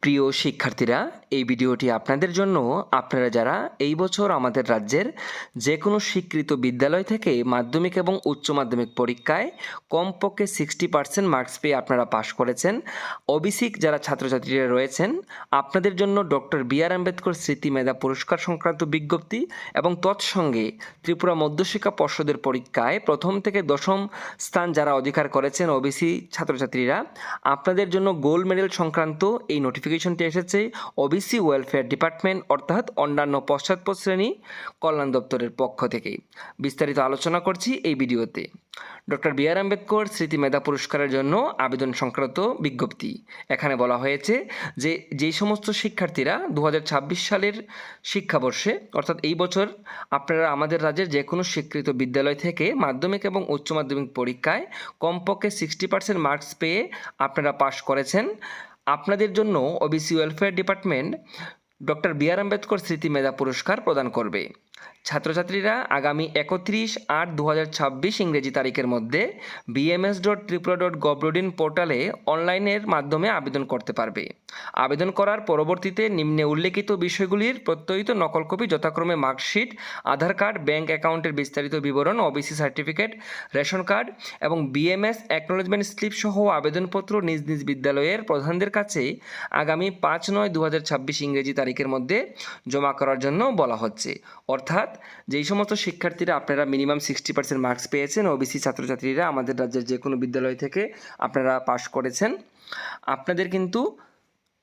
প্রিয় শিক্ষার্থীরা, এই ভিডিওটি আপনাদের জন্য। আপনারা যারা এই বছর আমাদের রাজ্যের যে কোনো স্বীকৃত বিদ্যালয় থেকে মাধ্যমিক এবং উচ্চ মাধ্যমিক পরীক্ষায় কমপক্ষে 60% মার্কস পেয়ে আপনারা পাশ করেছেন, ওবিসি যারা ছাত্রছাত্রীরা রয়েছেন, আপনাদের জন্য ডক্টর বি.আর. আম্বেদকর স্মৃতি মেধা পুরস্কার সংক্রান্ত বিজ্ঞপ্তি এবং তৎসঙ্গে ত্রিপুরা মধ্যশিক্ষা পর্ষদের পরীক্ষায় প্রথম থেকে দশম স্থান যারা অধিকার করেছেন ওবিসি ছাত্রছাত্রীরা, আপনাদের জন্য গোল্ড মেডেল সংক্রান্ত এই নোটিফিকেশনটি এসেছে ওবিসি ওয়েলফেয়ার ডিপার্টমেন্ট অর্থাৎ অন্যান্য পশ্চাৎপদ শ্রেণী কল্যাণ দপ্তরের পক্ষ থেকেই। বিস্তারিত আলোচনা করছি এই ভিডিওতে। Doctor B.R.. আম্বেদকর স্মৃতি মেধা পুরস্কারের জন্য আবেদন সংক্রান্ত বিজ্ঞপ্তি। এখানে বলা হয়েছে যে যেই সমস্ত শিক্ষার্থীরা 2026 সালের শিক্ষাবর্ষে অর্থাৎ এই বছর আপনারা আমাদের রাজ্যের যে কোনো স্বীকৃত বিদ্যালয় থেকে মাধ্যমিক এবং উচ্চ মাধ্যমিক পরীক্ষায় কমপক্ষে 60% মার্কস পেয়ে আপনারা পাশ করেছেন, আপনাদের জন্য OBC welfare department doctor B.R.. Ambedkar স্মৃতি মেধা পুরস্কার প্রদান করবে। ছাত্রছাত্রীরা আগামী 31/8/2026 ইংরেজি তারিখের মধ্যে bms.tripura.gov.in পোর্টালে অনলাইনের মাধ্যমে আবেদন করতে পারবে। আবেদন করার পরবর্তীতে নিম্নে উল্লেখিত বিষয়গুলির প্রত্যয়িত নকল কপি যথাক্রমে মার্কশিট, আধার কার্ড, ব্যাংক অ্যাকাউন্টের বিস্তারিত বিবরণ, ওবিসি সার্টিফিকেট, রেশন কার্ড এবং বিএমএস অ্যাকনোলেজমেন্ট স্লিপ সহ আবেদনপত্র নিজ নিজ বিদ্যালয়ের প্রধানদের কাছে আগামী 5/9/2026 ইংরেজি তারিখের মধ্যে জমা করার জন্য বলা হচ্ছে। অর্থাৎ যেই সমস্ত শিক্ষার্থীরা আপনারা মিনিমাম 60% মার্কস পেয়েছেন, ওবিসি ছাত্রছাত্রীরা আমাদের রাজ্যের যে কোনো বিদ্যালয় থেকে আপনারা পাশ করেছেন, আপনাদের কিন্তু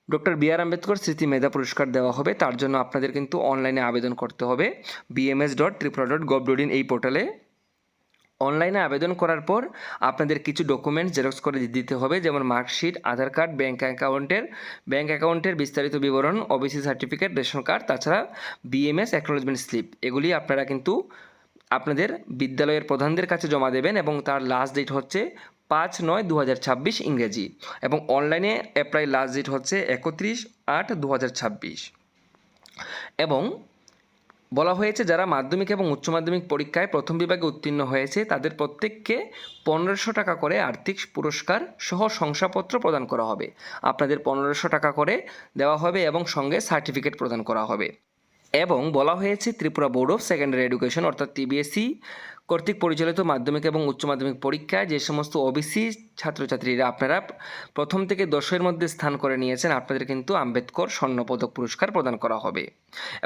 ডক্টর বি.আর. আম্বেদকর স্মৃতি মেধা পুরস্কার দেওয়া হবে। তার জন্য আপনাদের কিন্তু অনলাইনে আবেদন করতে হবে bms.tripura.gov.in এই পোর্টালে। অনলাইনে আবেদন করার পর আপনাদের কিছু ডকুমেন্টস জেরক্স করে দিতে হবে, যেমন মার্কশিট, আধার কার্ড, ব্যাংক অ্যাকাউন্টের বিস্তারিত বিবরণ, ওবিসি সার্টিফিকেট, রেশন কার্ড, তাছাড়া বিএমএস অ্যাকনোলেজমেন্ট স্লিপ। এগুলি আপনারা কিন্তু আপনাদের বিদ্যালয়ের প্রধানদের কাছে জমা দেবেন এবং তার লাস্ট ডেট হচ্ছে 5/9/2026 ইংরেজি এবং অনলাইনে অ্যাপ্লাই লাস্ট ডেট হচ্ছে 31/8/2026। এবং বলা হয়েছে যারা মাধ্যমিক এবং উচ্চ মাধ্যমিক পরীক্ষায় প্রথম বিভাগে উত্তীর্ণ হয়েছে তাদের প্রত্যেককে 1500 টাকা করে আর্থিক পুরস্কার সহ শংসাপত্র প্রদান করা হবে। আপনাদের 1500 টাকা করে দেওয়া হবে এবং সঙ্গে সার্টিফিকেট প্রদান করা হবে। এবং বলা হয়েছে Tripura board of secondary education অর্থাৎ TBSE কর্তৃক পরিচালিত মাধ্যমিক এবং উচ্চ মাধ্যমিক পরীক্ষায় যে সমস্ত ওবিসি ছাত্রছাত্রীরা আপনারা প্রথম থেকে 10-এর মধ্যে স্থান করে নিয়েছেন, আপনাদের কিন্তু আম্বেদকর স্বর্ণপদক পুরস্কার প্রদান করা হবে।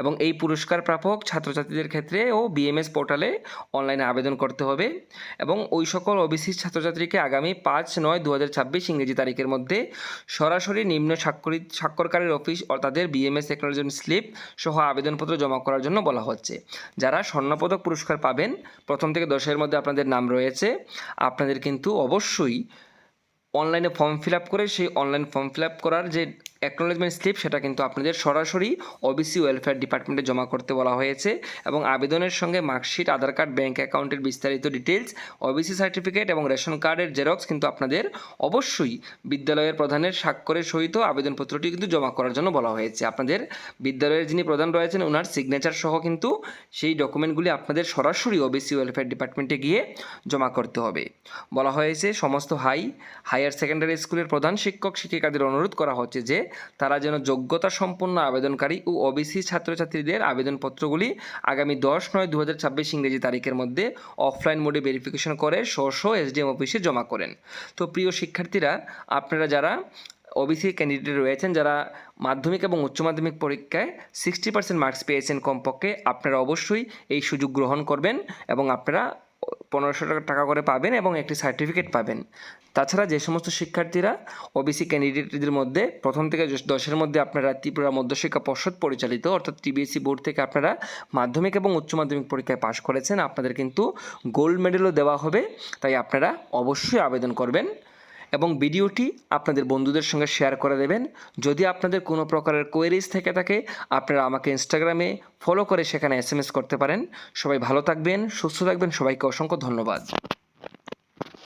এবং এই পুরস্কার প্রাপক ছাত্রছাত্রীদের ক্ষেত্রে ও বিএমএস পোর্টালে অনলাইনে আবেদন করতে হবে এবং ওই সকল ওবিসি ছাত্রছাত্রীকে আগামী 5/9/2026 ইংরেজি তারিখের মধ্যে সরাসরি নিম্ন স্বাক্ষরকারীর অফিস ও তাদের বিএমএস অ্যাকনোলেজমেন্ট স্লিপ সহ আবেদনপত্র জমা করার জন্য বলা হচ্ছে। যারা স্বর্ণপদক পুরস্কার পাবেন, প্রথম থেকে 10-এর মধ্যে আপনাদের নাম রয়েছে, আপনাদের কিন্তু অবশ্যই অনলাইনে ফর্ম ফিল আপ করে সেই অনলাইন ফর্ম ফিল আপ করার যে অ্যাকনোলেজমেন্ট স্লিপ সেটা কিন্তু আপনাদের সরাসরি ওবিসি ওয়েলফেয়ার ডিপার্টমেন্টে জমা করতে বলা হয়েছে এবং আবেদনের সঙ্গে মার্কশিট, আধার কার্ড, ব্যাংক অ্যাকাউন্টের বিস্তারিত ডিটেলস, ওবিসি সার্টিফিকেট এবং রেশন কার্ডের জেরক্স কিন্তু আপনাদের অবশ্যই বিদ্যালয়ের প্রধানের স্বাক্ষরের সহিত আবেদনপত্রটি কিন্তু জমা করার জন্য বলা হয়েছে। আপনাদের বিদ্যালয়ের যিনি প্রধান রয়েছেন ওনার সিগনেচার সহ কিন্তু সেই ডকুমেন্টগুলি আপনাদের সরাসরি ওবিসি ওয়েলফেয়ার ডিপার্টমেন্টে গিয়ে জমা করতে হবে। বলা হয়েছে সমস্ত হায়ার সেকেন্ডারি স্কুলের প্রধান শিক্ষক শিক্ষিকাদের অনুরোধ করা হচ্ছে যে তারা যেন যোগ্যতা সম্পন্ন আবেদনকারী ও ওবিসি ছাত্রছাত্রীদের আবেদনপত্রগুলি আগামী 10/9/2026 ইংরেজি তারিখের মধ্যে অফলাইন মোডে ভেরিফিকেশন করে স্ব এসডিএম অফিসে জমা করেন। তো প্রিয় শিক্ষার্থীরা, আপনারা যারা ওবিসি ক্যান্ডিডেট রয়েছেন, যারা মাধ্যমিক এবং উচ্চ মাধ্যমিক পরীক্ষায় 60% মার্কস পেয়েছেন কমপক্ষে, আপনারা অবশ্যই এই সুযোগ গ্রহণ করবেন এবং আপনারা 1500 টাকা করে পাবেন এবং একটি সার্টিফিকেট পাবেন। তাছাড়া যে সমস্ত শিক্ষার্থীরা ওবিসি ক্যান্ডিডেটদের মধ্যে প্রথম থেকে 10-এর মধ্যে আপনারা ত্রিপুরা মধ্যশিক্ষা পর্ষদ পরিচালিত অর্থাৎ TBSE বোর্ড থেকে আপনারা মাধ্যমিক এবং উচ্চ মাধ্যমিক পরীক্ষায় পাশ করেছেন, আপনাদের কিন্তু গোল্ড মেডেলও দেওয়া হবে। তাই আপনারা অবশ্যই আবেদন করবেন এবং ভিডিওটি আপনাদের বন্ধুদের সঙ্গে শেয়ার করে দেবেন। যদি আপনাদের কোনো প্রকারের কোয়েরিজ থেকে থাকে, আপনারা আমাকে ইনস্টাগ্রামে ফলো করে সেখানে SMS করতে পারেন। সবাই ভালো থাকবেন, সুস্থ থাকবেন, সবাইকে অসংখ্য ধন্যবাদ।